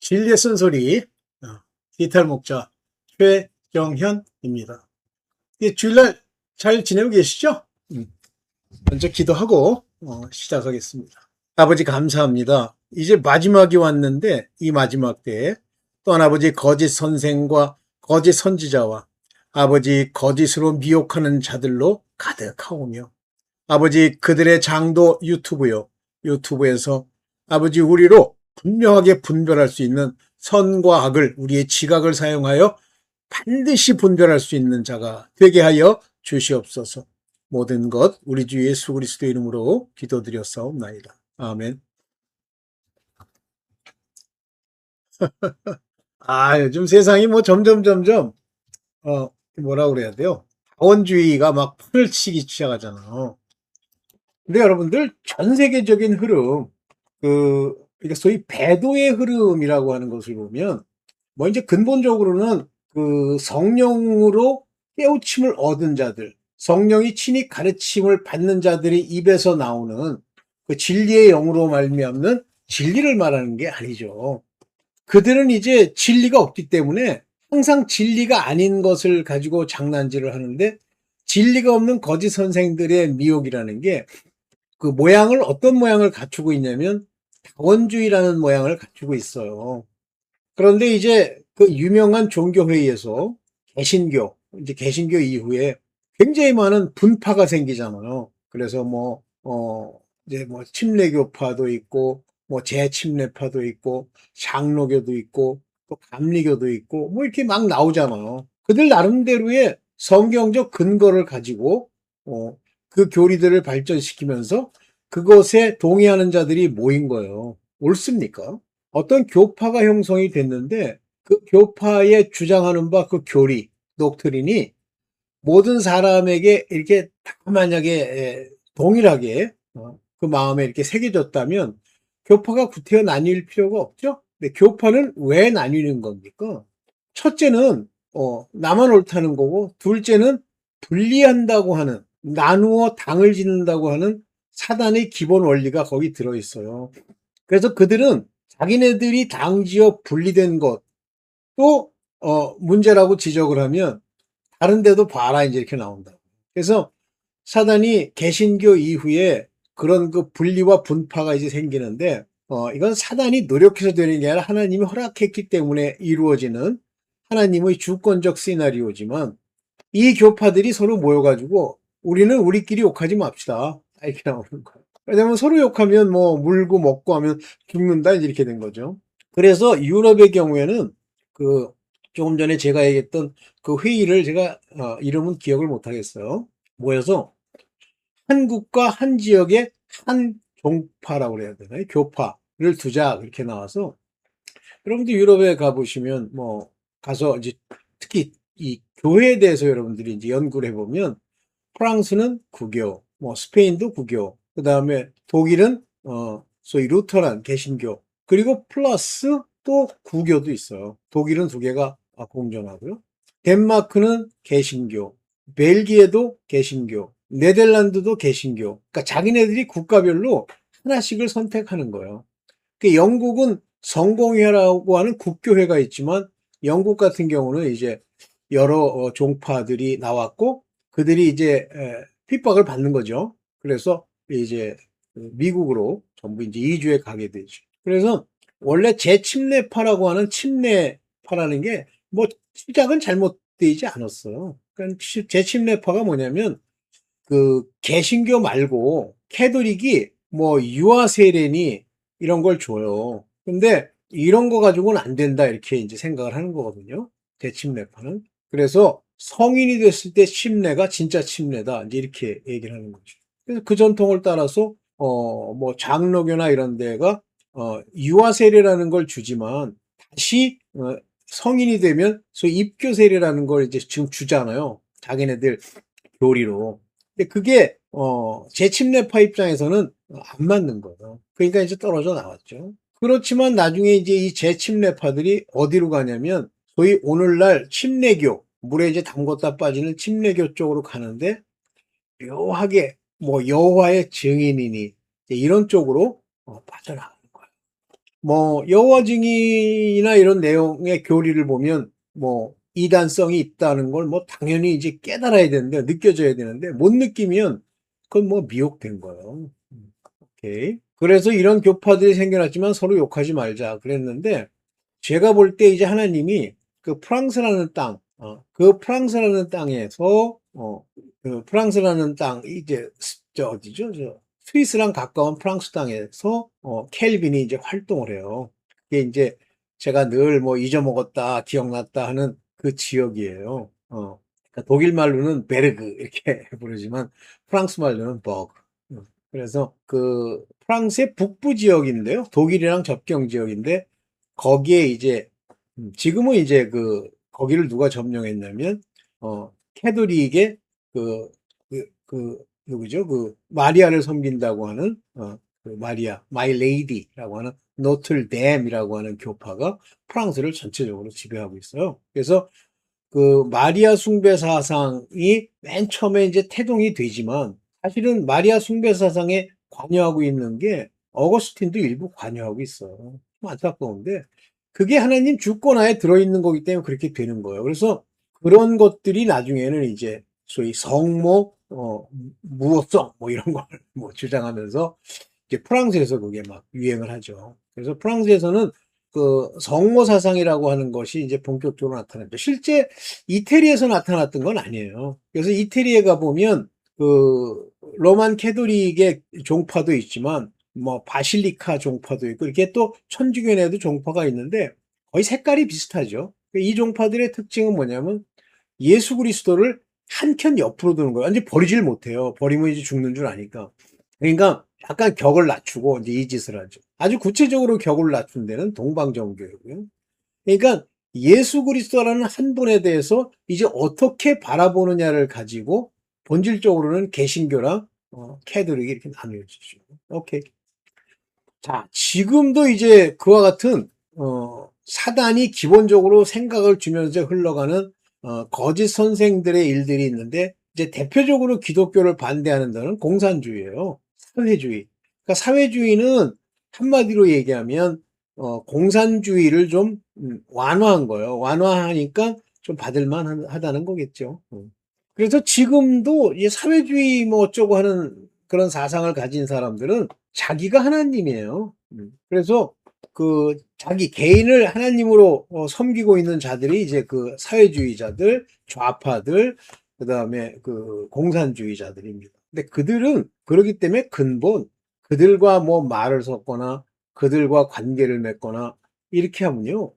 진리의 쓴소리, 디지털 목자 최정현입니다. 주일날 잘 지내고 계시죠? 먼저 기도하고 시작하겠습니다. 아버지 감사합니다. 이제 마지막이 왔는데 이 마지막 때에 또한 아버지 거짓 선생과 거짓 선지자와 아버지 거짓으로 미혹하는 자들로 가득하오며 아버지 그들의 장도 유튜브에서 아버지 우리로 분명하게 분별할 수 있는 선과 악을 우리의 지각을 사용하여 반드시 분별할 수 있는 자가 되게 하여 주시옵소서. 모든 것 우리 주 예수 그리스도 이름으로 기도드렸사옵나이다. 아멘. 요즘 세상이 뭐 점점 뭐라 그래야 돼요? 자원주의가 막 판을 치기 시작하잖아요. 근데 여러분들 전 세계적인 흐름, 이게 소위 배도의 흐름이라고 하는 것을 보면 뭐 이제 근본적으로는 그 성령으로 깨우침을 얻은 자들, 성령이 친히 가르침을 받는 자들이 입에서 나오는 그 진리의 영으로 말미암는 진리를 말하는 게 아니죠. 그들은 이제 진리가 없기 때문에 항상 진리가 아닌 것을 가지고 장난질을 하는데 진리가 없는 거짓 선생들의 미혹이라는 게 그 모양을 어떤 모양을 갖추고 있냐면 다원주의라는 모양을 갖추고 있어요. 그런데 이제 그 유명한 종교회의에서 개신교 이후에 굉장히 많은 분파가 생기잖아요. 그래서 이제 침례교파도 있고, 재침례파도 있고, 장로교도 있고, 또 감리교도 있고, 이렇게 막 나오잖아요. 그들 나름대로의 성경적 근거를 가지고, 그 교리들을 발전시키면서 그것에 동의하는 자들이 모인 거예요. 옳습니까? 어떤 교파가 형성이 됐는데 그 교파에 주장하는 바 그 교리, 독트린이 모든 사람에게 이렇게 다 만약에 동일하게 그 마음에 이렇게 새겨졌다면 교파가 구태여 나뉠 필요가 없죠. 근데 교파는 왜 나뉘는 겁니까? 첫째는 나만 옳다는 거고, 둘째는 분리한다고 하는, 나누어 당을 짓는다고 하는 사단의 기본 원리가 거기 들어있어요. 그래서 그들은 자기네들이 당지어 분리된 것도 문제라고 지적을 하면 다른 데도 봐라 이제 이렇게 나온다. 그래서 사단이 개신교 이후에 그런 그 분리와 분파가 이제 생기는데 이건 사단이 노력해서 되는 게 아니라 하나님이 허락했기 때문에 이루어지는 하나님의 주권적 시나리오지만 이 교파들이 서로 모여가지고 우리는 우리끼리 욕하지 맙시다. 이렇게 나오는 거예요. 왜냐면 서로 욕하면 물고 먹고 하면 죽는다 이렇게 된 거죠. 그래서 유럽의 경우에는 그 조금 전에 제가 얘기했던 그 회의를 제가 이름은 기억을 못 하겠어요. 모여서 한 국가 한 지역의 한 종파라고 그래야 되나요? 교파를 두자 그렇게 나와서 여러분들 유럽에 가보시면 가서 이제 특히 이 교회에 대해서 여러분들이 이제 연구를 해보면 프랑스는 국교, 스페인도 국교, 그 다음에 독일은 소위 루터란 개신교, 그리고 플러스 또 국교도 있어요. 독일은 두 개가 공존하고요. 덴마크는 개신교, 벨기에도 개신교, 네덜란드도 개신교. 그러니까 자기네들이 국가별로 하나씩을 선택하는 거예요. 영국은 성공회라고 하는 국교회가 있지만 영국 같은 경우는 이제 여러 종파들이 나왔고 그들이 이제 핍박을 받는 거죠. 그래서 이제 미국으로 전부 이제 이주해 가게 되죠. 그래서 원래 재침례파라고 하는 침례파라는 게 시작은 잘못되지 않았어요. 그러니까 재침례파가 뭐냐면 그 개신교 말고 캐톨릭이 유아 세례니 이런 걸 줘요. 근데 이런 거 가지고는 안 된다 이렇게 이제 생각을 하는 거거든요. 대침례파는. 그래서 성인이 됐을 때 침례가 진짜 침례다 이제 이렇게 얘기를 하는 거죠. 그래서 그 전통을 따라서 장로교나 이런 데가 유아 세례라는 걸 주지만 다시 성인이 되면 소위 입교 세례라는 걸 이제 지금 주잖아요. 자기네들 교리로. 근데 그게 재침례파 입장에서는 안 맞는 거예요. 그러니까 이제 떨어져 나왔죠. 그렇지만 나중에 이제 이 재침례파들이 어디로 가냐면 소위 오늘날 침례교, 물에 이제 담궜다 빠지는 침례교 쪽으로 가는데 묘하게 여호와의 증인이니 이런 쪽으로 빠져나가는 거예요. 뭐 여호와 증인이나 이런 내용의 교리를 보면 뭐 이단성이 있다는 걸 뭐 당연히 이제 깨달아야 되는데 느껴져야 되는데 못 느끼면 그건 뭐 미혹된 거예요. 오케이. 그래서 이런 교파들이 생겨났지만 서로 욕하지 말자 그랬는데 제가 볼 때 이제 하나님이 그 프랑스라는 땅, 그 프랑스라는 땅에서 그 프랑스라는 땅 이제 저 어디죠? 저 스위스랑 가까운 프랑스 땅에서 켈빈이 이제 활동을 해요. 그게 이제 제가 늘 뭐 잊어먹었다, 기억났다 하는 그 지역이에요. 그러니까 독일 말로는 베르그 이렇게 부르지만 프랑스 말로는 버그. 그래서 그 프랑스의 북부 지역인데요. 독일이랑 접경 지역인데 거기에 이제 지금은 이제 그 거기를 누가 점령했냐면 캐도릭의 그, 누구죠? 그 마리아를 섬긴다고 하는 그 마리아 마이 레이디라고 하는 노틀댐이라고 하는 교파가 프랑스를 전체적으로 지배하고 있어요. 그래서 그 마리아 숭배 사상이 맨 처음에 이제 태동이 되지만 사실은 마리아 숭배 사상에 관여하고 있는 게 어거스틴도 일부 관여하고 있어요. 좀 안타까운데 그게 하나님 주권하에 들어있는 거기 때문에 그렇게 되는 거예요. 그래서 그런 것들이 나중에는 이제 소위 성모, 무호성 뭐 이런 걸 뭐 주장하면서 이제 프랑스에서 그게 막 유행을 하죠. 그래서 프랑스에서는 그 성모 사상이라고 하는 것이 이제 본격적으로 나타났죠. 실제 이태리에서 나타났던 건 아니에요. 그래서 이태리에 가보면 그 로만 캐토릭의 종파도 있지만 뭐 바실리카 종파도 있고 이렇게 또 천주교에도 종파가 있는데 거의 색깔이 비슷하죠. 이 종파들의 특징은 뭐냐면 예수 그리스도를 한켠 옆으로 두는 거예요. 완전 버리질 못해요. 버리면 이제 죽는 줄 아니까. 그러니까 약간 격을 낮추고 이제 이 짓을 하죠. 아주 구체적으로 격을 낮춘 데는 동방정교이고요. 그러니까 예수 그리스도라는 한 분에 대해서 이제 어떻게 바라보느냐를 가지고 본질적으로는 개신교랑 캐톨릭이 이렇게 나누어지죠. 오케이. 자, 지금도 이제 그와 같은 사단이 기본적으로 생각을 주면서 흘러가는 거짓 선생들의 일들이 있는데 이제 대표적으로 기독교를 반대하는 데는 공산주의예요. 사회주의. 그러니까 사회주의는 한마디로 얘기하면 공산주의를 좀 완화한 거예요. 완화하니까 좀 받을만 하다는 거겠죠. 그래서 지금도 이 사회주의 뭐 어쩌고 하는 그런 사상을 가진 사람들은 자기가 하나님이에요. 그래서 그 자기 개인을 하나님으로 섬기고 있는 자들이 이제 그 사회주의자들, 좌파들, 그다음에 그 공산주의자들입니다. 근데 그들은 그러기 때문에 근본 그들과 뭐 말을 섞거나 그들과 관계를 맺거나 이렇게 하면요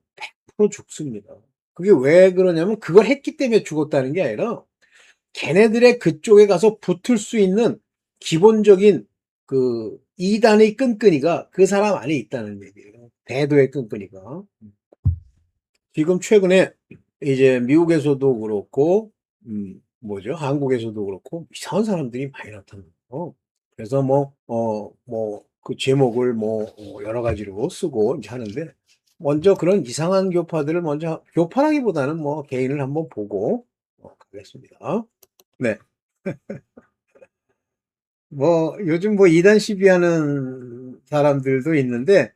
100% 죽습니다. 그게 왜 그러냐면 그걸 했기 때문에 죽었다는 게 아니라 걔네들의 그쪽에 가서 붙을 수 있는 기본적인 그 이단의 끈끈이가 그 사람 안에 있다는 얘기예요. 배도의 끈끈이가. 지금 최근에 이제 미국에서도 그렇고, 뭐죠? 한국에서도 그렇고, 이상한 사람들이 많이 나타나요. 그래서 그 제목을 여러 가지로 쓰고 이제 하는데, 먼저 그런 이상한 교파들을 먼저, 교파라기보다는 뭐 개인을 한번 보고, 가겠습니다. 네. 뭐 요즘 뭐 이단 시비하는 사람들도 있는데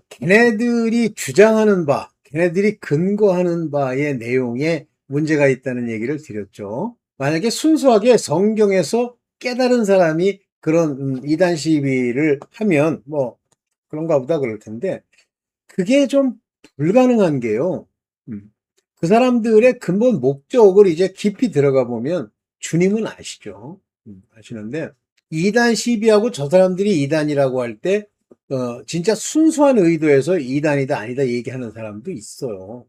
걔네들이 주장하는 바, 걔네들이 근거하는 바의 내용에 문제가 있다는 얘기를 드렸죠. 만약에 순수하게 성경에서 깨달은 사람이 그런 이단 시비를 하면 뭐 그런가 보다 그럴 텐데 그게 좀 불가능한 게요. 그 사람들의 근본 목적을 이제 깊이 들어가 보면 주님은 아시죠. 아시는데 이단 시비하고 저 사람들이 이단이라고 할 때 진짜 순수한 의도에서 이단이다 아니다 얘기하는 사람도 있어요.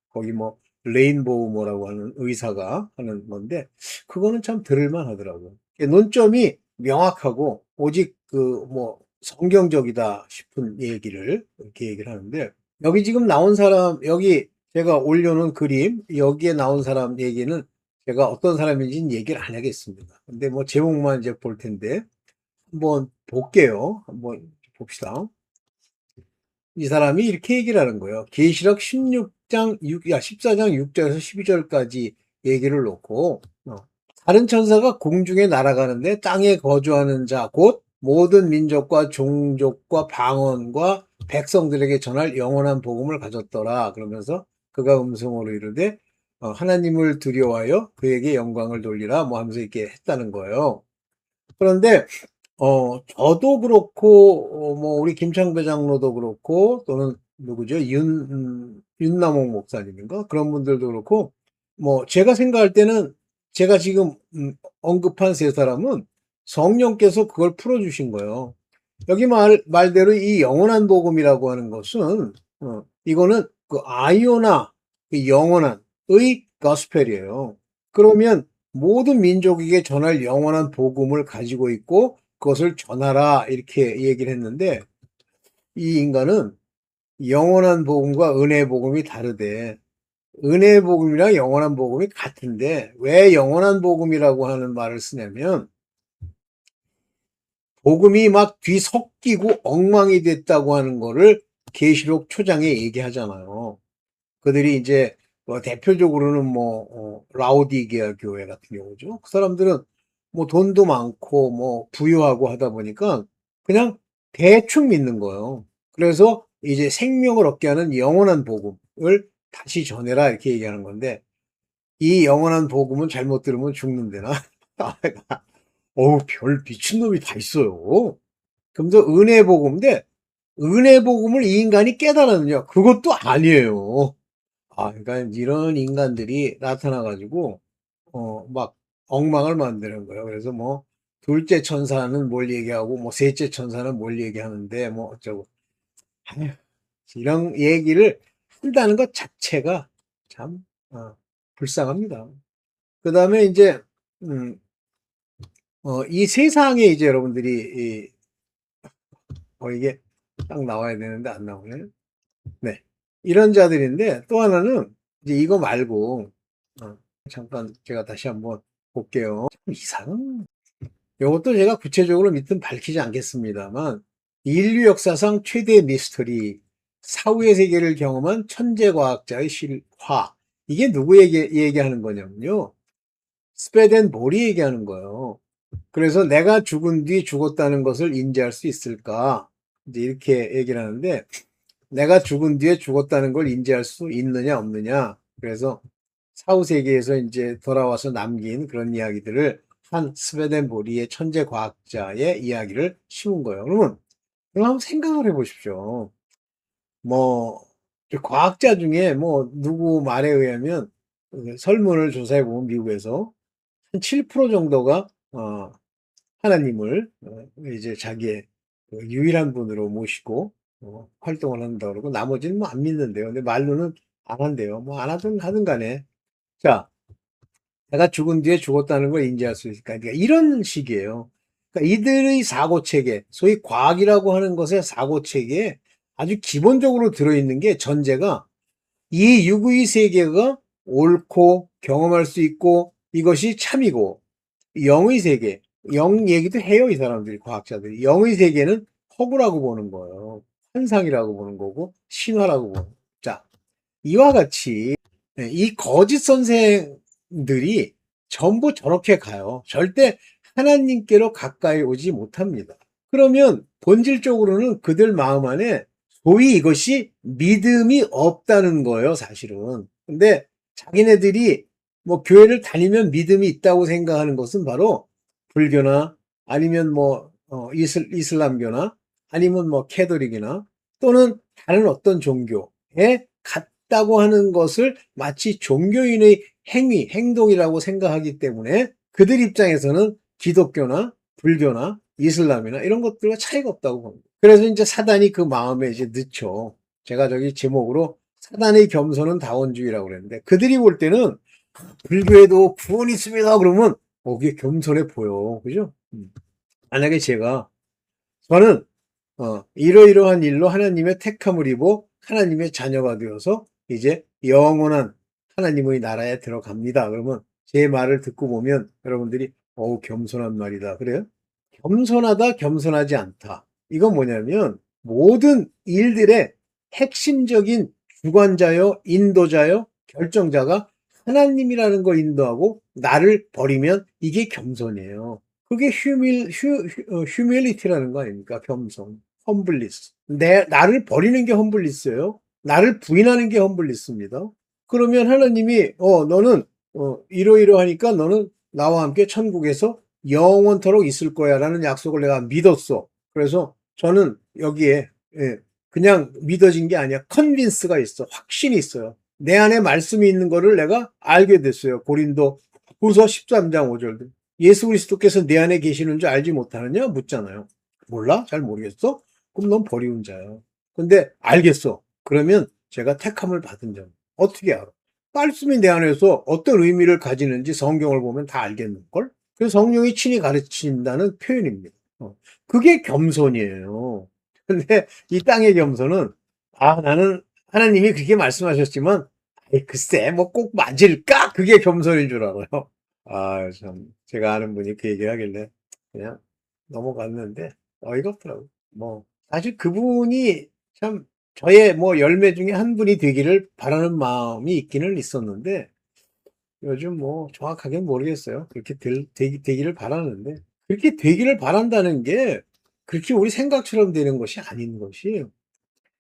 거기 뭐 레인보우 뭐라고 하는 의사가 하는 건데 그거는 참 들을만 하더라고요. 논점이 명확하고 오직 그 뭐 성경적이다 싶은 얘기를 이렇게 얘기를 하는데 여기 지금 나온 사람 여기 제가 올려놓은 그림 여기에 나온 사람 얘기는 제가 어떤 사람인지는 얘기를 안 하겠습니다. 근데 뭐 제목만 이제 볼 텐데 한번 볼게요. 한번 봅시다. 이 사람이 이렇게 얘기를 하는 거예요. 계시록 16장 14장 6절에서 12절까지 얘기를 놓고 다른 천사가 공중에 날아가는데 땅에 거주하는 자 곧 모든 민족과 종족과 방언과 백성들에게 전할 영원한 복음을 가졌더라. 그러면서 그가 음성으로 이르되 하나님을 두려워하여 그에게 영광을 돌리라 뭐 하면서 이렇게 했다는 거예요. 그런데 저도 그렇고 뭐 우리 김창배 장로도 그렇고 또는 누구죠? 윤남홍 목사님인가? 그런 분들도 그렇고 뭐 제가 생각할 때는 제가 지금 언급한 세 사람은 성령께서 그걸 풀어주신 거예요. 여기 말대로 이 영원한 복음이라고 하는 것은 이거는 그 아이오나 그 영원한의 가스펠이에요. 그러면 모든 민족에게 전할 영원한 복음을 가지고 있고 그것을 전하라 이렇게 얘기를 했는데 이 인간은 영원한 복음과 은혜의 복음이 다르대. 은혜의 복음이랑 영원한 복음이 같은데 왜 영원한 복음이라고 하는 말을 쓰냐면 복음이 막 뒤섞이고 엉망이 됐다고 하는 거를 계시록 초장에 얘기하잖아요. 그들이 이제 뭐 대표적으로는 뭐 라오디게아 교회 같은 경우죠. 그 사람들은 뭐 돈도 많고 뭐 부유하고 하다 보니까 그냥 대충 믿는 거예요. 그래서 이제 생명을 얻게 하는 영원한 복음을 다시 전해라 이렇게 얘기하는 건데 이 영원한 복음은 잘못 들으면 죽는데나. 어우 별 미친놈이 다 있어요. 그러면서 은혜 복음인데 은혜 복음을 이 인간이 깨달았느냐? 그것도 아니에요. 그러니까 이런 인간들이 나타나가지고, 막 엉망을 만드는 거예요. 그래서 뭐, 둘째 천사는 뭘 얘기하고, 뭐, 셋째 천사는 뭘 얘기하는데, 뭐, 어쩌고. 아휴, 이런 얘기를 한다는 것 자체가 참, 불쌍합니다. 그 다음에 이제, 음, 이 세상에 이제 여러분들이, 이게 딱 나와야 되는데 안 나오네. 네. 이런 자들인데 또 하나는 이제 이거 말고 잠깐 제가 다시 한번 볼게요. 이상한 이것도 제가 구체적으로 밑은 밝히지 않겠습니다만 인류 역사상 최대 미스터리 사후의 세계를 경험한 천재과학자의 실화 이게 누구 얘기하는 거냐면요. 스페덴 볼이 얘기하는 거예요. 그래서 내가 죽은 뒤 죽었다는 것을 인지할 수 있을까? 이제 이렇게 얘기를 하는데 내가 죽은 뒤에 죽었다는 걸 인지할 수 있느냐 없느냐. 그래서 사후 세계에서 이제 돌아와서 남긴 그런 이야기들을 한 스웨덴보리의 천재 과학자의 이야기를 씌운 거예요. 그럼 한번 생각을 해 보십시오. 뭐 과학자 중에 뭐 누구 말에 의하면 설문을 조사해 보면 미국에서 한 7% 정도가 하나님을 이제 자기의 그 유일한 분으로 모시고 활동을 한다 그러고 나머지는 뭐 안 믿는데요. 근데 말로는 안 한대요. 뭐 안 하든 하든 간에. 자, 내가 죽은 뒤에 죽었다는 걸 인지할 수 있을까? 그러니까 이런 식이에요. 그러니까 이들의 사고 체계, 소위 과학이라고 하는 것의 사고 체계에 아주 기본적으로 들어있는 게 전제가 이 유구의 세계가 옳고 경험할 수 있고 이것이 참이고 영의 세계, 영 얘기도 해요, 이 사람들이, 과학자들이. 영의 세계는 허구라고 보는 거예요. 환상이라고 보는 거고, 신화라고 보는 거예요. 자, 이와 같이, 이 거짓 선생들이 전부 저렇게 가요. 절대 하나님께로 가까이 오지 못합니다. 그러면 본질적으로는 그들 마음 안에 소위 이것이 믿음이 없다는 거예요, 사실은. 근데 자기네들이 뭐 교회를 다니면 믿음이 있다고 생각하는 것은 바로 불교나 아니면 뭐 이슬람교나 아니면 뭐 캐톨릭이나 또는 다른 어떤 종교에 같다고 하는 것을 마치 종교인의 행위, 행동이라고 생각하기 때문에 그들 입장에서는 기독교나 불교나 이슬람이나 이런 것들과 차이가 없다고 봅니다. 그래서 이제 사단이 그 마음에 이제 넣죠. 제가 저기 제목으로 사단의 겸손은 다원주의라고 그랬는데 그들이 볼 때는 불교에도 구원이 있습니다. 그러면 그게 겸손해 보여. 그죠? 만약에 저는 이러이러한 일로 하나님의 택함을 입어 하나님의 자녀가 되어서 이제 영원한 하나님의 나라에 들어갑니다. 그러면 제 말을 듣고 보면 여러분들이 겸손한 말이다. 그래요? 겸손하다, 겸손하지 않다. 이건 뭐냐면 모든 일들의 핵심적인 주관자요, 인도자요, 결정자가 하나님이라는 걸 인도하고 나를 버리면 이게 겸손이에요. 그게 휴밀리티라는 거 아닙니까? 겸손. 험블리스. 나를 버리는 게 험블리스예요. 나를 부인하는 게 험블리스입니다. 그러면 하나님이 너는 이러이러하니까 너는 나와 함께 천국에서 영원토록 있을 거야 라는 약속을 내가 믿었어. 그래서 저는 여기에 그냥 믿어진 게 아니야. 컨빈스가 있어. 확신이 있어요. 내 안에 말씀이 있는 거를 내가 알게 됐어요. 고린도 후서 13장 5절. 예수 그리스도께서 내 안에 계시는 줄 알지 못하느냐? 묻잖아요. 몰라? 잘 모르겠어? 그럼 넌 버리운 자야. 근데 알겠어. 그러면 제가 택함을 받은 자. 어떻게 알아? 말씀이 내 안에서 어떤 의미를 가지는지 성경을 보면 다 알겠는걸? 그래서 성령이 친히 가르친다는 표현입니다. 그게 겸손이에요. 근데 이 땅의 겸손은 나는 하나님이 그렇게 말씀하셨지만 글쎄 뭐 꼭 맞을까? 그게 겸손인 줄 알아요. 참 제가 아는 분이 그 얘기를 하길래 그냥 넘어갔는데 어이가 없더라고요. 뭐 사실 그분이 참 저의 뭐 열매 중에 한 분이 되기를 바라는 마음이 있기는 있었는데 요즘 뭐 정확하게는 모르겠어요. 그렇게 되기를 바라는데 그렇게 되기를 바란다는 게 그렇게 우리 생각처럼 되는 것이 아닌 것이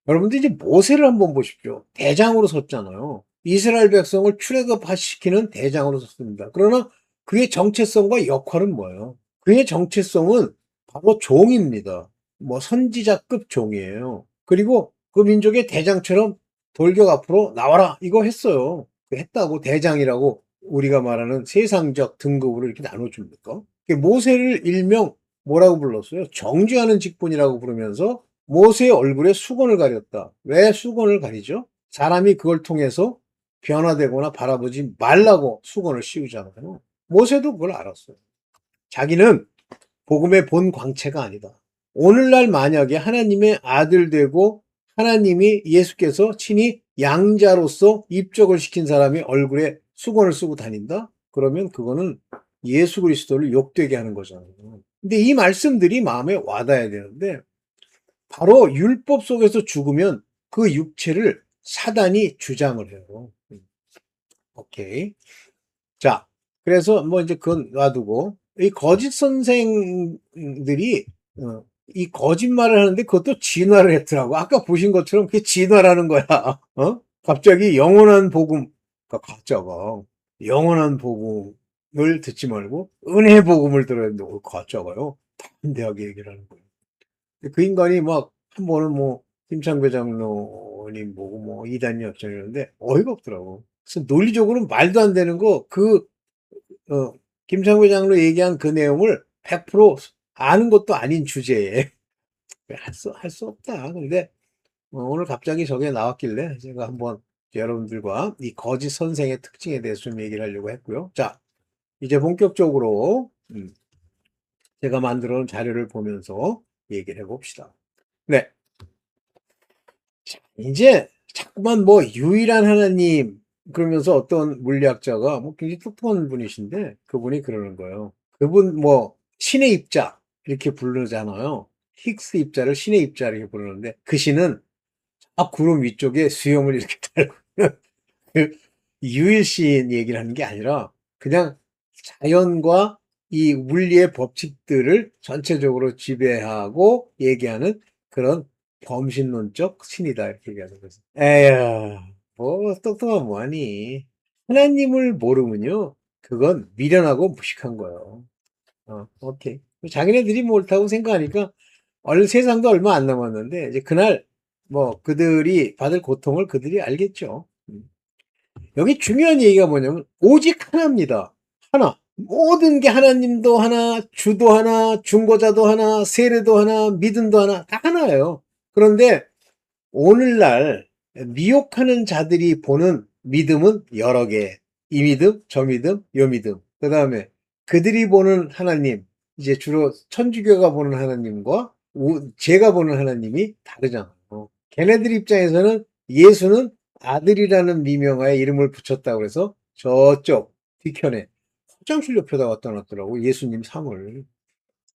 여러분들 이제 모세를 한번 보십시오. 대장으로 섰잖아요. 이스라엘 백성을 출애굽시키는 대장으로 섰습니다. 그러나 그의 정체성과 역할은 뭐예요? 그의 정체성은 바로 종입니다. 뭐 선지자급 종이에요. 그리고 그 민족의 대장처럼 돌격 앞으로 나와라 이거 했어요. 했다고 대장이라고 우리가 말하는 세상적 등급으로 이렇게 나눠줍니까? 모세를 일명 뭐라고 불렀어요? 정죄하는 직분이라고 부르면서 모세의 얼굴에 수건을 가렸다. 왜 수건을 가리죠? 사람이 그걸 통해서 변화되거나 바라보지 말라고 수건을 씌우잖아요. 모세도 그걸 알았어요. 자기는 복음의 본 광채가 아니다. 오늘날 만약에 하나님의 아들 되고 하나님이 예수께서 친히 양자로서 입적을 시킨 사람이 얼굴에 수건을 쓰고 다닌다? 그러면 그거는 예수 그리스도를 욕되게 하는 거잖아요. 근데 이 말씀들이 마음에 와닿아야 되는데 바로 율법 속에서 죽으면 그 육체를 사단이 주장을 해요. 오케이. 자, 그래서 뭐 이제 그건 놔두고 이 거짓 선생들이 이 거짓말을 하는데 그것도 진화를 했더라고. 아까 보신 것처럼 그게 진화라는 거야. 갑자기 영원한 복음, 그러니까 가짜가 영원한 복음을 듣지 말고 은혜 복음을 들어야 되는데 가짜가요. 담대하게 얘기를 하는 거예요. 그 인간이 막 한 번은 뭐 김창배 장로님 보고 뭐 이단이 어쩌려는데 어이가 없더라고. 그래서 논리적으로 말도 안 되는 거 김창배 장로 얘기한 그 내용을 100% 아는 것도 아닌 주제에 할 수 없다. 근데 오늘 갑자기 저게 나왔길래 제가 한번 여러분들과 이 거짓 선생의 특징에 대해서 좀 얘기를 하려고 했고요. 자, 이제 본격적으로 제가 만들어 놓은 자료를 보면서 얘기를 해봅시다. 네. 자, 이제 자꾸만 뭐 유일한 하나님 그러면서 어떤 물리학자가 뭐 굉장히 똑똑한 분이신데 그분이 그러는 거예요. 그분 뭐 신의 입자 이렇게 부르잖아요. 힉스 입자를 신의 입자 이렇게 부르는데 그 신은 구름 위쪽에 수염을 이렇게 달고 그 유일신 얘기를 하는 게 아니라 그냥 자연과 이 물리의 법칙들을 전체적으로 지배하고 얘기하는 그런 범신론적 신이다 이렇게 얘기하는 거죠. 에휴, 뭐 똑똑하면 뭐하니. 하나님을 모르면요 그건 미련하고 무식한 거예요. 오케이. 자기네들이 뭐 옳다고 생각하니까 세상도 얼마 안 남았는데 이제 그날 뭐 그들이 받을 고통을 그들이 알겠죠. 여기 중요한 얘기가 뭐냐면 오직 하나입니다. 하나. 모든 게 하나님도 하나, 주도 하나, 중보자도 하나, 세례도 하나, 믿음도 하나, 다 하나예요. 그런데 오늘날 미혹하는 자들이 보는 믿음은 여러 개. 이 믿음, 저 믿음, 요 믿음. 그 다음에 그들이 보는 하나님, 이제 주로 천주교가 보는 하나님과 제가 보는 하나님이 다르잖아요. 걔네들 입장에서는 예수는 아들이라는 미명하에 이름을 붙였다고 해서 저쪽 뒤편에 화장실 옆에다 갖다 놨더라고 예수님 상을.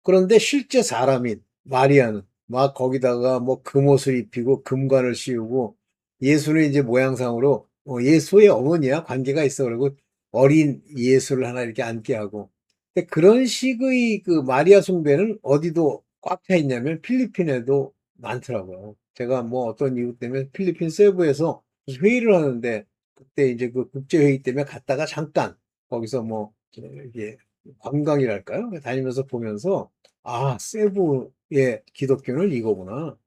그런데 실제 사람인 마리아는 막 거기다가 뭐 금옷을 입히고 금관을 씌우고 예수는 이제 모양상으로 예수의 어머니와 관계가 있어 그러고 어린 예수를 하나 이렇게 앉게 하고 근데 그런 식의 그 마리아 숭배는 어디도 꽉 차 있냐면 필리핀에도 많더라고요. 제가 뭐 어떤 이유 때문에 필리핀 세부에서 회의를 하는데 그때 이제 그 국제회의 때문에 갔다가 잠깐 거기서 뭐 이게 관광이랄까요? 다니면서 보면서 아, 세부의 기독교는 이거구나.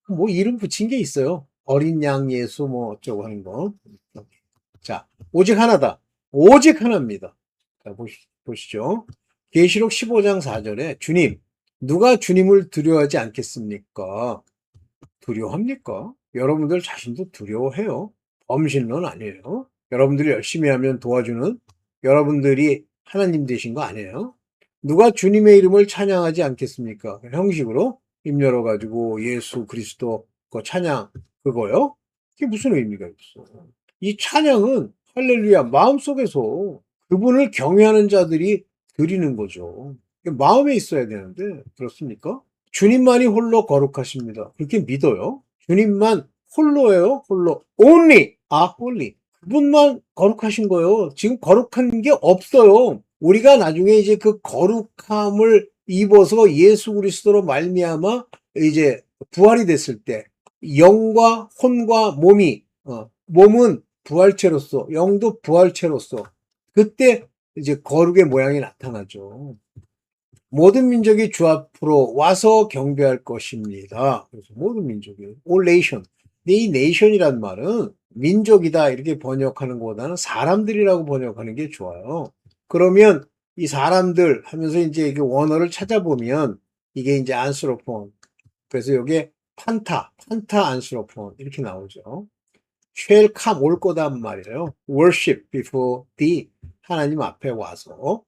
뭐 이름 붙인 게 있어요. 어린 양 예수 뭐 어쩌고 하는 거. 자, 오직 하나다. 오직 하나입니다. 자, 보시죠. 계시록 15장 4절에 주님, 누가 주님을 두려워하지 않겠습니까? 두려워합니까? 여러분들 자신도 두려워해요. 범신론 아니에요. 여러분들이 열심히 하면 도와주는 여러분들이 하나님 되신 거 아니에요? 누가 주님의 이름을 찬양하지 않겠습니까? 형식으로 입 열어가지고 예수 그리스도 그 찬양 그거요? 그게 무슨 의미가 있어? 이 찬양은 할렐루야 마음속에서 그분을 경외하는 자들이 드리는 거죠. 마음에 있어야 되는데 그렇습니까? 주님만이 홀로 거룩하십니다. 그렇게 믿어요. 주님만 홀로예요. 홀로. Only. Holy. 그분만 거룩하신 거예요. 지금 거룩한 게 없어요. 우리가 나중에 이제 그 거룩함을 입어서 예수 그리스도로 말미암아 이제 부활이 됐을 때 영과 혼과 몸이 몸은 부활체로서 영도 부활체로서 그때 이제 거룩의 모양이 나타나죠. 모든 민족이 주 앞으로 와서 경배할 것입니다. 그래서 모든 민족이 all nation. 근데 이 nation이란 말은 민족이다 이렇게 번역하는 것보다는 사람들이라고 번역하는 게 좋아요. 그러면 이 사람들 하면서 이제 이게 원어를 찾아보면 이게 이제 안스로폰. 그래서 이게 판타 안스로폰 이렇게 나오죠. shall come 올 거단 말이에요. worship before the 하나님 앞에 와서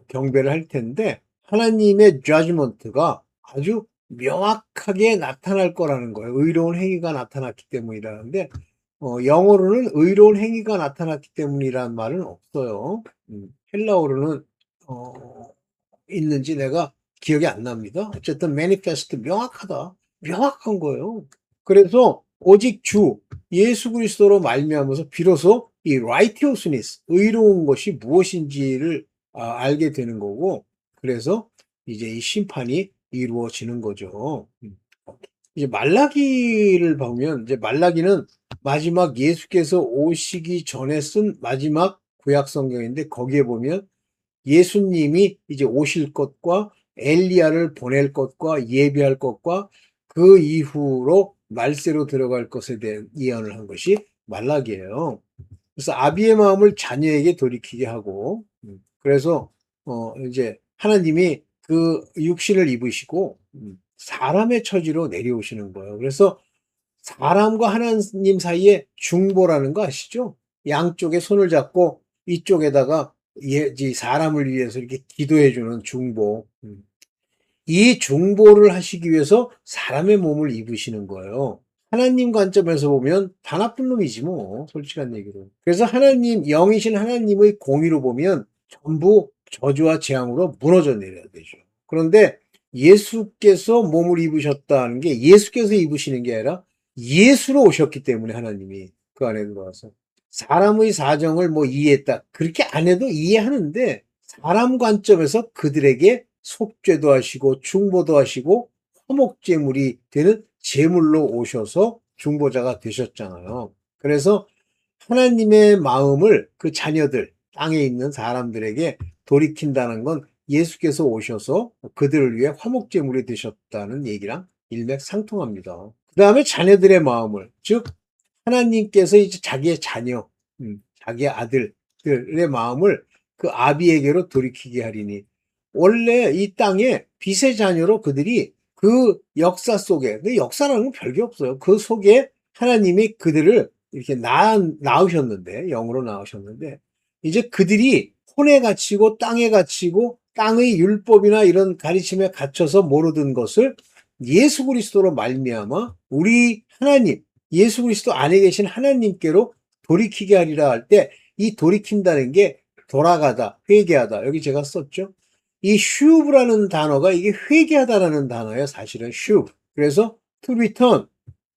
경배를 할 텐데 하나님의 judgment가 아주 명확하게 나타날 거라는 거예요. 의로운 행위가 나타났기 때문이라는데 영어로는 의로운 행위가 나타났기 때문이라는 말은 없어요. 헬라어로는 있는지 내가 기억이 안 납니다. 어쨌든 manifest 명확하다. 명확한 거예요. 그래서 오직 주 예수 그리스도로 말미암아서 비로소 이 righteousness 의로운 것이 무엇인지를 알게 되는 거고 그래서 이제 이 심판이 이루어지는 거죠. 이제 말라기를 보면 이제 말라기는 마지막 예수께서 오시기 전에 쓴 마지막 구약 성경인데 거기에 보면 예수님이 이제 오실 것과 엘리야를 보낼 것과 예비할 것과 그 이후로 말세로 들어갈 것에 대한 예언을 한 것이 말라기예요. 그래서 아비의 마음을 자녀에게 돌이키게 하고 그래서 이제 하나님이 그 육신을 입으시고 사람의 처지로 내려오시는 거예요. 그래서 사람과 하나님 사이에 중보라는 거 아시죠? 양쪽에 손을 잡고 이쪽에다가 사람을 위해서 이렇게 기도해 주는 중보. 이 중보를 하시기 위해서 사람의 몸을 입으시는 거예요. 하나님 관점에서 보면 다 나쁜 놈이지 뭐 솔직한 얘기로. 그래서 하나님 영이신 하나님의 공의로 보면 전부 저주와 재앙으로 무너져 내려야 되죠. 그런데 예수께서 몸을 입으셨다는 게 예수께서 입으시는 게 아니라 예수로 오셨기 때문에 하나님이 그 안에 들어와서 사람의 사정을 뭐 이해했다. 그렇게 안 해도 이해하는데 사람 관점에서 그들에게 속죄도 하시고 중보도 하시고 화목제물이 되는 제물로 오셔서 중보자가 되셨잖아요. 그래서 하나님의 마음을 그 자녀들, 땅에 있는 사람들에게 돌이킨다는 건 예수께서 오셔서 그들을 위해 화목제물이 되셨다는 얘기랑 일맥상통합니다. 그 다음에 자녀들의 마음을, 즉 하나님께서 이제 자기의 자녀, 자기의 아들들의 마음을 그 아비에게로 돌이키게 하리니 원래 이 땅에 빛의 자녀로 그들이 그 역사 속에, 근데 역사라는 건 별게 없어요. 그 속에 하나님이 그들을 이렇게 낳으셨는데, 영으로 낳으셨는데, 이제 그들이 혼에 갇히고 땅에 갇히고 땅의 율법이나 이런 가르침에 갇혀서 모르던 것을 예수 그리스도로 말미암아 우리 하나님, 예수 그리스도 안에 계신 하나님께로 돌이키게 하리라 할 때 이 돌이킨다는 게 돌아가다, 회개하다. 여기 제가 썼죠. 이 슈브라는 단어가 이게 회개하다라는 단어예요. 사실은 슈브. 그래서 to return,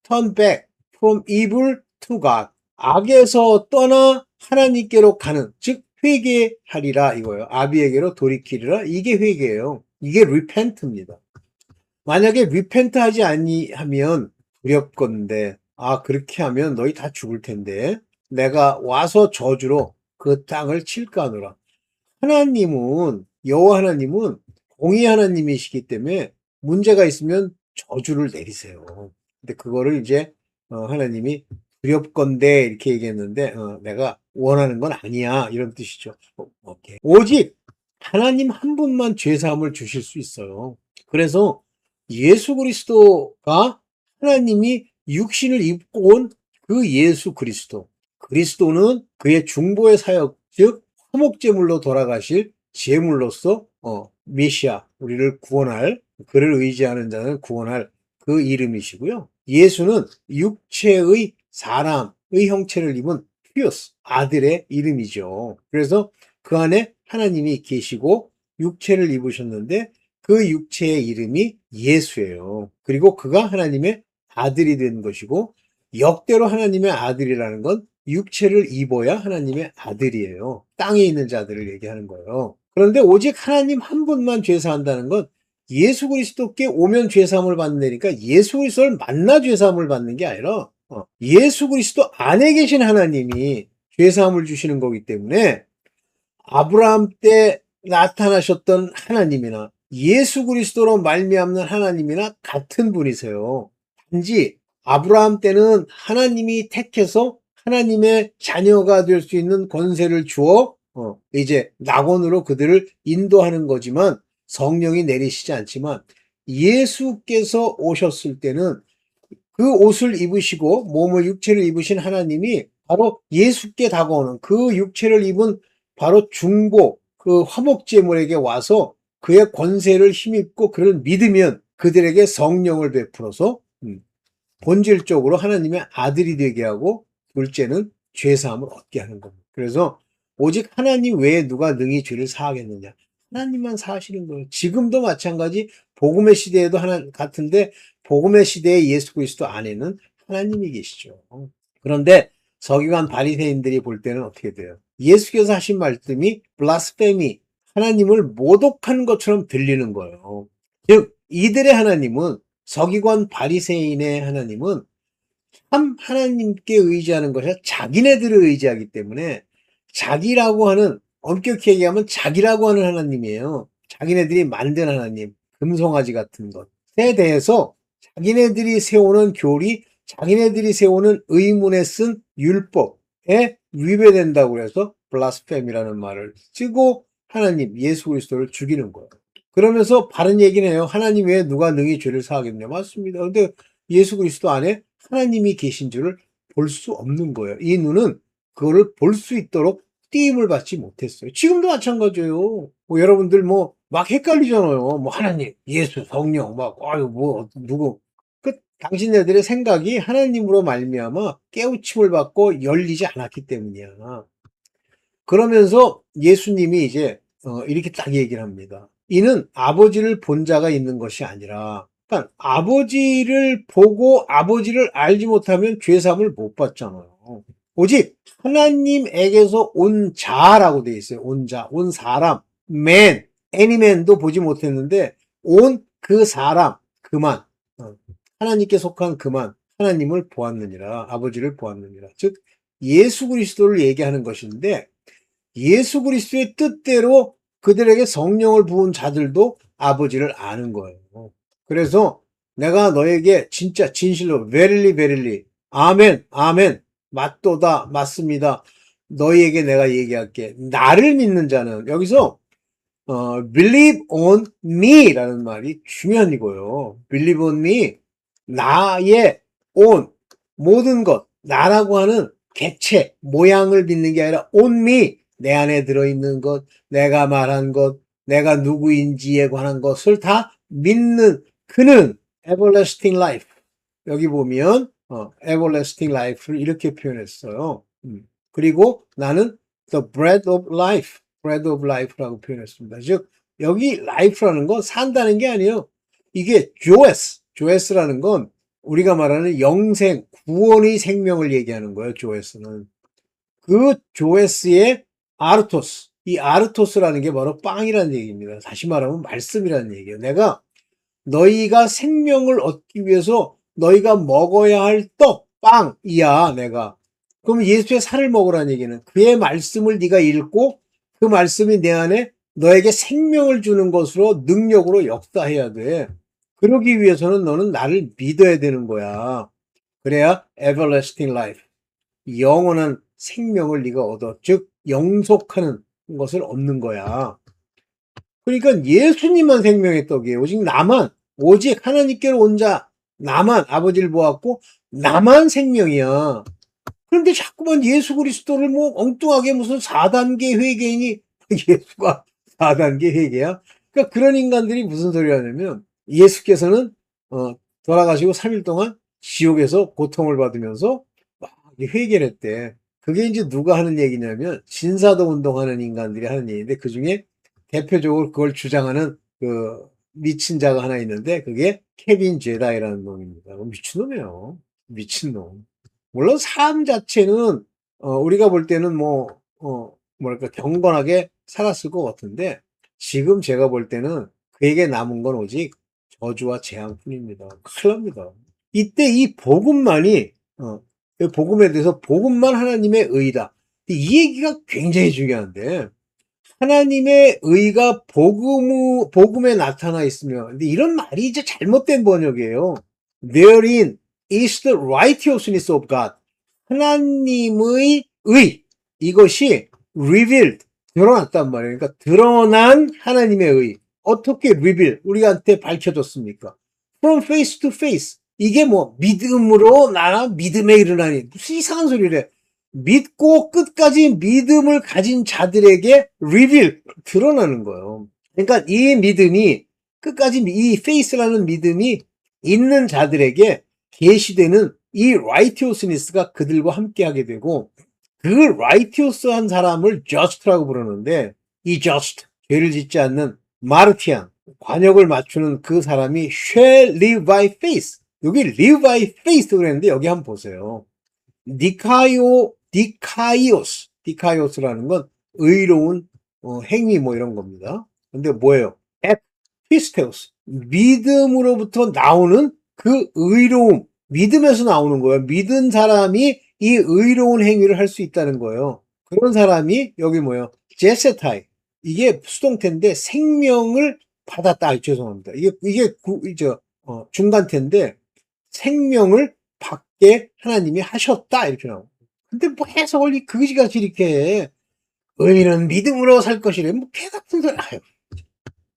turn back from evil to God. 악에서 떠나 하나님께로 가는, 즉 회개하리라 이거예요. 아비에게로 돌이키리라. 이게 회개예요. 이게 repent입니다. 만약에 리펜트 하지 아니하면 두렵건대. 그렇게 하면 너희 다 죽을 텐데. 내가 와서 저주로 그 땅을 칠까노라. 하나님은, 여호와 하나님은 공의 하나님이시기 때문에 문제가 있으면 저주를 내리세요. 근데 그거를 이제 하나님이 두렵건대 이렇게 얘기했는데 내가 원하는 건 아니야 이런 뜻이죠. 오케이. 오직 하나님 한 분만 죄사함을 주실 수 있어요. 그래서 예수 그리스도가 하나님이 육신을 입고 온 그 예수 그리스도. 그리스도는 그의 중보의 사역, 즉 화목제물로 돌아가실 제물로서 메시아, 우리를 구원할, 그를 의지하는 자는 구원할 그 이름이시고요. 예수는 육체의 사람의 형체를 입은 퓨어스, 아들의 이름이죠. 그래서 그 안에 하나님이 계시고 육체를 입으셨는데 그 육체의 이름이 예수예요. 그리고 그가 하나님의 아들이 된 것이고 역대로 하나님의 아들이라는 건 육체를 입어야 하나님의 아들이에요. 땅에 있는 자들을 얘기하는 거예요. 그런데 오직 하나님 한 분만 죄사한다는 건 예수 그리스도께 오면 죄사함을 받는다니까 예수 그리스도를 만나 죄사함을 받는 게 아니라 예수 그리스도 안에 계신 하나님이 죄사함을 주시는 거기 때문에 아브라함 때 나타나셨던 하나님이나 예수 그리스도로 말미암는 하나님이나 같은 분이세요. 단지 아브라함 때는 하나님이 택해서 하나님의 자녀가 될 수 있는 권세를 주어 이제 낙원으로 그들을 인도하는 거지만 성령이 내리시지 않지만 예수께서 오셨을 때는 그 옷을 입으시고 몸을 육체를 입으신 하나님이 바로 예수께 다가오는 그 육체를 입은 바로 중보 그 화목제물에게 와서 그의 권세를 힘입고 그를 믿으면 그들에게 성령을 베풀어서 본질적으로 하나님의 아들이 되게 하고 둘째는 죄사함을 얻게 하는 겁니다. 그래서 오직 하나님 외에 누가 능히 죄를 사하겠느냐. 하나님만 사하시는 거예요. 지금도 마찬가지 복음의 시대에도 같은데 복음의 시대의 예수 그리스도 안에는 하나님이 계시죠. 그런데 서기관 바리새인들이 볼 때는 어떻게 돼요? 예수께서 하신 말씀이 블라스페미, 하나님을 모독한 것처럼 들리는 거예요. 즉 이들의 하나님은 서기관 바리새인의 하나님은 참 하나님께 의지하는 것이 아니라 자기네들을 의지하기 때문에 자기라고 하는 엄격히 얘기하면 자기라고 하는 하나님이에요. 자기네들이 만든 하나님, 금송아지 같은 것에 대해서 자기네들이 세우는 교리, 자기네들이 세우는 의문에 쓴 율법에 위배된다고 해서 블라스페미라는 말을 쓰고 하나님, 예수 그리스도를 죽이는 거예요. 그러면서 바른 얘기는 해요. 하나님 외에 누가 능히 죄를 사하겠냐. 맞습니다. 근데 예수 그리스도 안에 하나님이 계신 줄을 볼 수 없는 거예요. 이 눈은 그거를 볼 수 있도록 띄임을 받지 못했어요. 지금도 마찬가지예요. 여러분들 막 헷갈리잖아요. 하나님, 예수, 성령, 누구. 당신네들의 생각이 하나님으로 말미암아 깨우침을 받고 열리지 않았기 때문이야. 그러면서 예수님이 이제 이렇게 딱 얘기를 합니다. 이는 아버지를 본 자가 있는 것이 아니라, 그러니까 아버지를 보고 아버지를 알지 못하면 죄사함을 못 받잖아요. 오직 하나님에게서 온 자라고 돼 있어요. 온 자, 온 사람, man, anyman도 보지 못했는데 온 그 사람, 그만, 하나님께 속한 그만, 하나님을 보았느니라, 아버지를 보았느니라. 즉 예수 그리스도를 얘기하는 것인데 예수 그리스도의 뜻대로 그들에게 성령을 부은 자들도 아버지를 아는 거예요. 그래서 내가 너에게 진짜 진실로 verily verily 아멘 아멘 맞도다 맞습니다. 너희에게 내가 얘기할게. 나를 믿는 자는 여기서 believe on me라는 말이 중요한 이거예요. believe on me 나의 on 모든 것 나라고 하는 객체 모양을 믿는 게 아니라 on me 내 안에 들어있는 것, 내가 말한 것, 내가 누구인지에 관한 것을 다 믿는 그는 everlasting life. 여기 보면 everlasting life를 이렇게 표현했어요. 그리고 나는 the bread of life, bread of life라고 표현했습니다. 즉 여기 life라는 건 산다는 게 아니에요. 이게 조에스라는 건 우리가 말하는 영생, 구원의 생명을 얘기하는 거예요. 조에스는. 그 조에스의 아르토스, 이 아르토스라는 게 바로 빵이라는 얘기입니다. 다시 말하면 말씀이라는 얘기예요. 내가 너희가 생명을 얻기 위해서 너희가 먹어야 할 떡, 빵이야, 내가. 그럼 예수의 살을 먹으라는 얘기는 그의 말씀을 네가 읽고 그 말씀이 내 안에 너에게 생명을 주는 것으로 능력으로 역사해야 돼. 그러기 위해서는 너는 나를 믿어야 되는 거야. 그래야 everlasting life, 영원한 생명을 네가 얻어. 즉 영속하는 것을 얻는 거야. 그러니까 예수님만 생명의 떡이에요. 오직 하나님께로 온 자, 나만 아버지를 보았고 나만 생명이야. 그런데 자꾸만 예수 그리스도를 뭐 엉뚱하게 무슨 4단계 회개인이 예수가 4단계 회개야? 그러니까 그런 인간들이 무슨 소리 하냐면 예수께서는 돌아가시고 3일 동안 지옥에서 고통을 받으면서 막 회개를 했대. 그게 이제 누가 하는 얘기냐면 신사도 운동하는 인간들이 하는 얘기인데 그중에 대표적으로 그걸 주장하는 그 미친 자가 하나 있는데 그게 케빈 제다이라는 놈입니다. 미친놈이에요. 미친놈. 물론 삶 자체는 우리가 볼 때는 뭐랄까 경건하게 살았을 것 같은데 지금 제가 볼 때는 그에게 남은 건 오직 저주와 재앙뿐입니다. 큰일 납니다. 이때 이 복음만이 이 복음에 대해서 복음만 하나님의 의다. 이 얘기가 굉장히 중요한데 하나님의 의가 복음에 나타나 있으며 근데 이런 말이 이제 잘못된 번역이에요. Therein is the righteousness of God. 하나님의 의, 이것이 revealed, 드러났단 말이에요. 그러니까 드러난 하나님의 의. 어떻게 reveal, 우리한테 밝혀졌습니까? From face to face. 이게 뭐 믿음으로 나라 믿음에 이르나니 무슨 이상한 소리래. 믿고 끝까지 믿음을 가진 자들에게 reveal, 드러나는 거예요. 그러니까 이 믿음이 끝까지 이 faith라는 믿음이 있는 자들에게 계시되는 이 righteousness가 그들과 함께하게 되고 그 righteous한 사람을 just라고 부르는데 이 just, 죄를 짓지 않는 마르티안, 관역을 맞추는 그 사람이 shall live by faith. 여기 live by faith 그랬는데 여기 한번 보세요. 디카이오스라는 건 의로운 행위 뭐 이런 겁니다. 근데 뭐예요? 피스테오스, 믿음으로부터 나오는 그 의로움, 믿음에서 나오는 거예요. 믿은 사람이 이 의로운 행위를 할 수 있다는 거예요. 그런 사람이 여기 뭐예요? 제세타이, 이게 수동태인데 생명을 받았다. 죄송합니다. 이게 중간태인데 생명을 받게 하나님이 하셨다 이렇게 나오고. 근데 뭐 해석을 그지같이 이렇게 해. 의인은 믿음으로 살 것이래. 뭐 개같은 소리. 아유,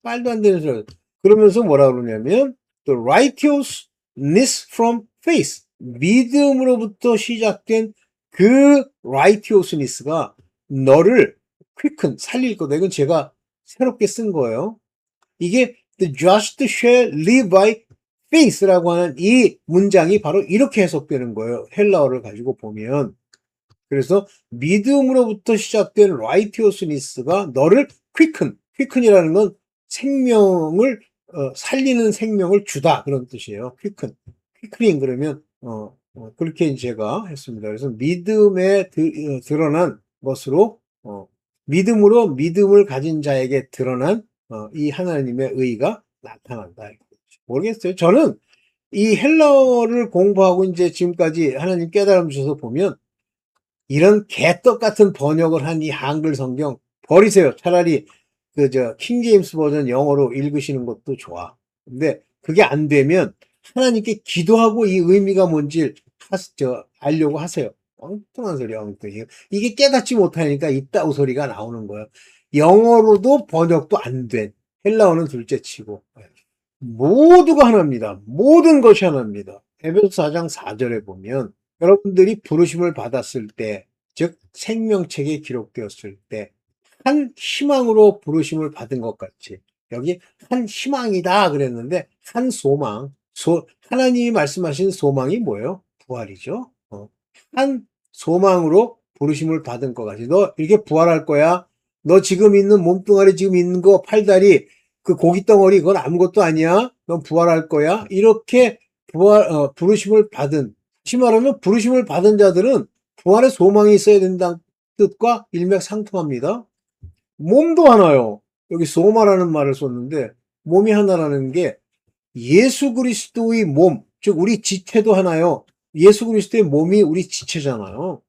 말도 안 되는 소리. 그러면서 뭐라 그러냐면 the righteousness from faith. 믿음으로부터 시작된 그 righteousness가 너를 quicken, 살릴 거다. 이건 제가 새롭게 쓴 거예요. 이게 the just shall live by faith라고 하는 이 문장이 바로 이렇게 해석되는 거예요. 헬라어를 가지고 보면. 그래서 믿음으로부터 시작된 righteousness가 너를 quicken이라는 건 생명을 살리는 생명을 주다 그런 뜻이에요. quickening 그러면 그렇게 제가 했습니다. 그래서 믿음에 드러난 것으로 믿음으로 믿음을 가진 자에게 드러난 이 하나님의 의가 나타난다. 모르겠어요. 저는 이 헬라어를 공부하고 이제 지금까지 하나님 깨달음 주셔서 보면 이런 개떡 같은 번역을 한 이 한글 성경 버리세요. 차라리 킹제임스 버전 영어로 읽으시는 것도 좋아. 근데 그게 안 되면 하나님께 기도하고 이 의미가 뭔지 알려고 하세요. 엉뚱한 소리야, 엉뚱해. 이게 깨닫지 못하니까 이따구 소리가 나오는 거예요. 영어로도 번역도 안 된, 헬라어는 둘째 치고. 모두가 하나입니다. 모든 것이 하나입니다. 에베소서 4장 4절에 보면 여러분들이 부르심을 받았을 때, 즉 생명책에 기록되었을 때 한 희망으로 부르심을 받은 것 같이 여기 한 희망이다 그랬는데 한 소망, 하나님이 말씀하신 소망이 뭐예요? 부활이죠. 한 소망으로 부르심을 받은 것 같이 너 이렇게 부활할 거야. 너 지금 있는 몸뚱아리 지금 있는 거 팔다리 그 고깃덩어리 그건 아무것도 아니야. 넌 부활할 거야. 이렇게 부르심을 받은, 다시 말하면 부르심을 받은 자들은 부활의 소망이 있어야 된다는 뜻과 일맥상통합니다. 몸도 하나요. 여기 소마라는 말을 썼는데 몸이 하나라는 게 예수 그리스도의 몸, 즉 우리 지체도 하나요. 예수 그리스도의 몸이 우리 지체잖아요.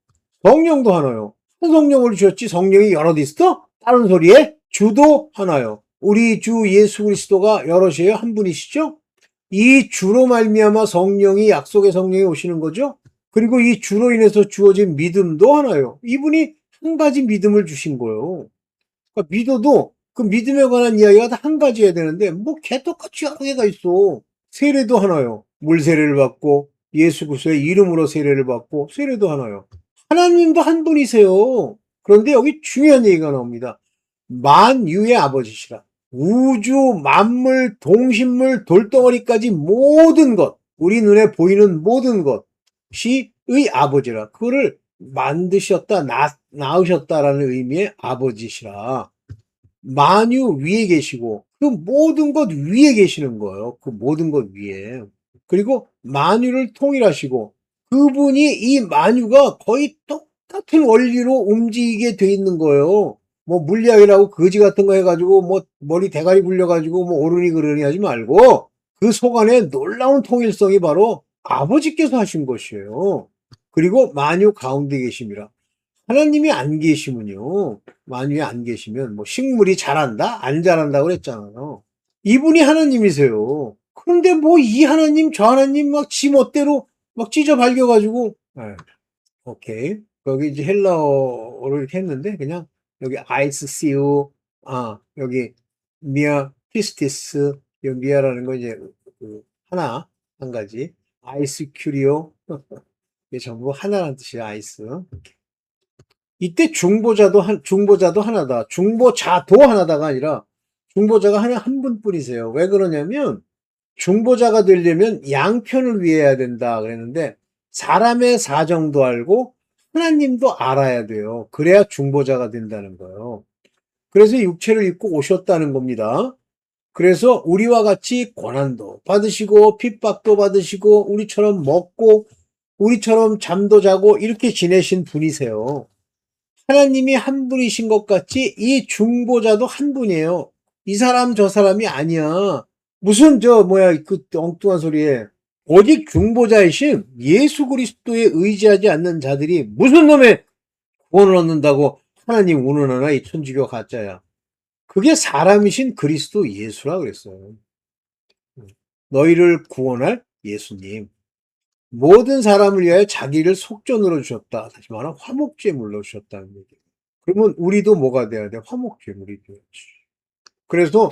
성령도 하나요. 성령을 주셨지 성령이 여럿 있어? 다른 소리에 주도 하나요. 우리 주 예수 그리스도가 여럿이에요? 한 분이시죠? 이 주로 말미암아 성령이 약속의 성령이 오시는 거죠. 그리고 이 주로 인해서 주어진 믿음도 하나요. 이분이 한 가지 믿음을 주신 거예요. 그러니까 믿어도 그 믿음에 관한 이야기가 다 한 가지여야 되는데 뭐 개떡같이 여러 개가 있어. 세례도 하나요. 물 세례를 받고 예수 그리스도의 이름으로 세례를 받고 세례도 하나요. 하나님도 한 분이세요. 그런데 여기 중요한 얘기가 나옵니다. 만유의 아버지시라. 우주, 만물, 동식물, 돌덩어리까지 모든 것, 우리 눈에 보이는 모든 것이 의 아버지라. 그거를 만드셨다, 낳으셨다라는 의미의 아버지시라. 만유 위에 계시고 그 모든 것 위에 계시는 거예요. 그 모든 것 위에. 그리고 만유를 통일하시고 그분이 이 만유가 거의 똑같은 원리로 움직이게 돼 있는 거예요. 뭐 물리학이라고 거지 같은 거 해가지고 뭐 머리 대가리 굴려가지고 뭐 오르니 그러니 하지 말고 그 속 안에 놀라운 통일성이 바로 아버지께서 하신 것이에요. 그리고 만유 가운데 계심이라. 하나님이 안 계시면요. 만유에 안 계시면 뭐 식물이 자란다? 안 자란다 그랬잖아요. 이분이 하나님이세요. 그런데 뭐 이 하나님 저 하나님 막 지 멋대로 막 찢어 발겨가지고 네. 오케이. 여기 이제 헬라어로 이렇게 했는데 그냥 여기 아이스 시우 여기 미아 피스티스 여기 미아라는 거 이제 그 하나 한 가지 아이스 큐리오 이게 전부 하나라는 뜻이에요. 아이스. 이때 중보자도 하나다. 중보자도 하나다가 아니라 중보자가 한 분뿐이세요. 왜 그러냐면 중보자가 되려면 양편을 위해야 된다 그랬는데 사람의 사정도 알고 하나님도 알아야 돼요. 그래야 중보자가 된다는 거예요. 그래서 육체를 입고 오셨다는 겁니다. 그래서 우리와 같이 고난도 받으시고 핍박도 받으시고 우리처럼 먹고 우리처럼 잠도 자고 이렇게 지내신 분이세요. 하나님이 한 분이신 것 같이 이 중보자도 한 분이에요. 이 사람 저 사람이 아니야. 무슨 그 엉뚱한 소리에 오직 중보자이신 예수 그리스도에 의지하지 않는 자들이 무슨 놈의 구원을 얻는다고 하나님 운운하나 이 천주교 가짜야. 그게 사람이신 그리스도 예수라 그랬어요. 너희를 구원할 예수님. 모든 사람을 위하여 자기를 속전으로 주셨다. 다시 말하면 화목제물로 주셨다는 얘기예요. 그러면 우리도 뭐가 돼야 돼? 화목제물이 돼야지. 그래서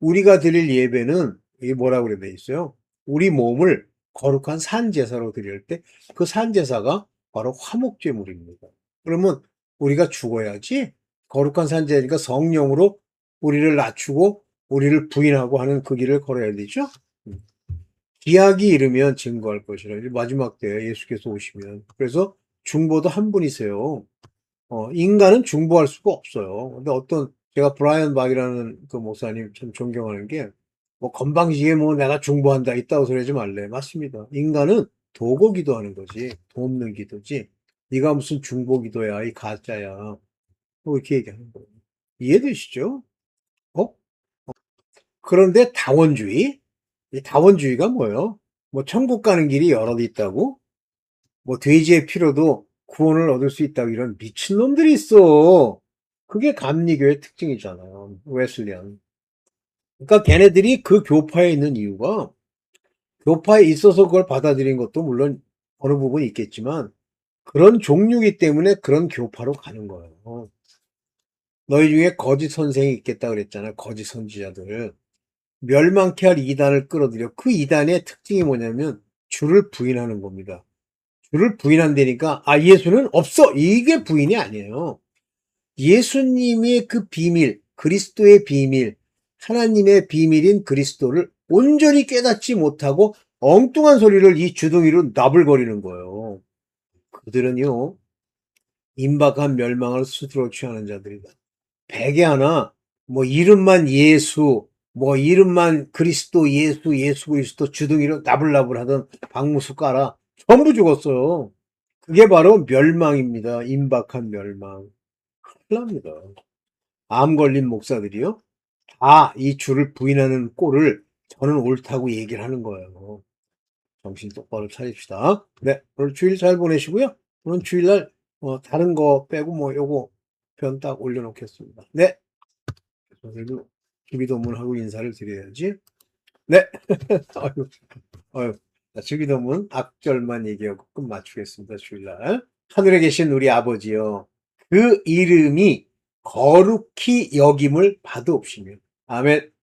우리가 드릴 예배는 이게 뭐라고 그래 돼 있어요? 우리 몸을 거룩한 산제사로 드릴 때 그 산제사가 바로 화목제물입니다. 그러면 우리가 죽어야지 거룩한 산제니까 성령으로 우리를 낮추고 우리를 부인하고 하는 그 길을 걸어야 되죠. 기약이 이르면 증거할 것이라. 마지막 때에 예수께서 오시면. 그래서 중보도 한 분이세요. 인간은 중보할 수가 없어요. 근데 제가 브라이언 박이라는 그 목사님 참 존경하는 게, 뭐, 건방지게 뭐 내가 중보한다, 있다고 소리 하지 말래. 맞습니다. 인간은 도고 기도하는 거지. 돕는 기도지. 네가 무슨 중보 기도야, 이 가짜야. 뭐 이렇게 얘기하는 거예요. 이해되시죠? 어? 그런데 다원주의? 이 다원주의가 뭐예요? 뭐, 천국 가는 길이 여러 있다고? 뭐 돼지의 피로도 구원을 얻을 수 있다고 이런 미친놈들이 있어. 그게 감리교의 특징이잖아요. 웨슬리안. 그러니까 걔네들이 그 교파에 있는 이유가 교파에 있어서 그걸 받아들인 것도 물론 어느 부분이 있겠지만 그런 종류이기 때문에 그런 교파로 가는 거예요. 너희 중에 거짓 선생이 있겠다 그랬잖아요. 거짓 선지자들. 멸망케 할 이단을 끌어들여 그 이단의 특징이 뭐냐면 주를 부인하는 겁니다. 주를 부인한다니까 예수는 없어 이게 부인이 아니에요. 예수님의 그 비밀 그리스도의 비밀 하나님의 비밀인 그리스도를 온전히 깨닫지 못하고 엉뚱한 소리를 이 주둥이로 나불거리는 거예요. 그들은요 임박한 멸망을 스스로 취하는 자들이다. 베개 하나 뭐 이름만 예수 뭐 이름만 그리스도 예수 그리스도 주둥이로 나불나불 하던 박무수 깔아 전부 죽었어요. 그게 바로 멸망입니다. 임박한 멸망. 큰일 납니다. 암 걸린 목사들이요. 다 이 주를 부인하는 꼴을 저는 옳다고 얘기를 하는 거예요. 정신 똑바로 차립시다. 네, 오늘 주일 잘 보내시고요. 오늘 주일날 다른 거 빼고 뭐 요거 편 딱 올려놓겠습니다. 네, 선생님도 주기도문하고 인사를 드려야지. 네, 아유, 아유. 자, 주기도문 앞절만 얘기하고 끝 맞추겠습니다. 주일날. 하늘에 계신 우리 아버지요, 그 이름이 거룩히 여김을 받으옵시며. 아멘.